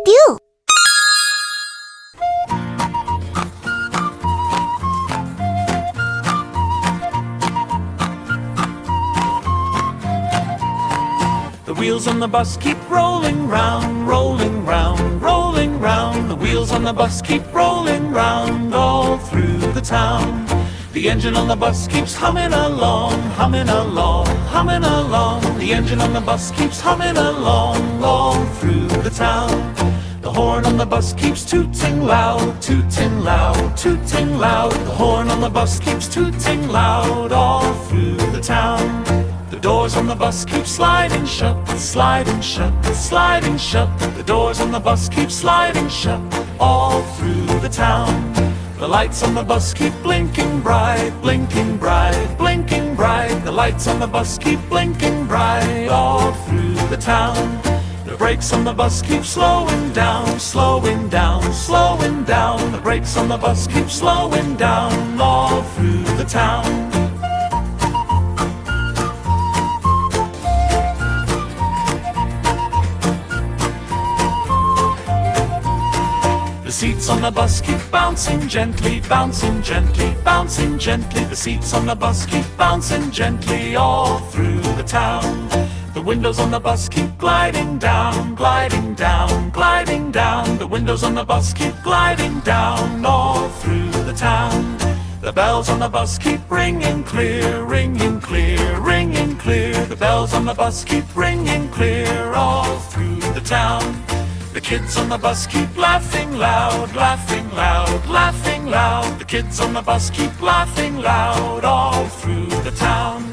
you. The wheels on the bus keep rolling round, rolling round, rolling round. The wheels on the bus keep rolling round all through the town. The engine on the bus keeps humming along, humming along, humming along. The engine on the bus keeps humming along all through the town. The horn on the bus keeps tooting loud, tooting loud, tooting loud. The horn on the bus keeps tooting loud all through the town. The doors on the bus keep sliding shut, sliding shut, sliding shut. The doors on the bus keep sliding shut all through the town. The lights on the bus keep blinking bright, blinking bright, blinking bright. The lights on the bus keep blinking bright all through the town. The brakes on the bus keep slowing down, slowing down, slowing down. The brakes on the bus keep slowing down all through the town. The seats on the bus keep bouncing gently, bouncing gently, bouncing gently. The seats on the bus keep bouncing gently all through the town. The windows on the bus keep gliding down, gliding down, gliding down. The windows on the bus keep gliding down all through the town. The bells on the bus keep ringing clear, ringing clear, ringing clear. The bells on the bus keep ringing clear all through the town. The kids on the bus keep laughing loud, laughing loud, laughing loud. The kids on the bus keep laughing loud all through the town.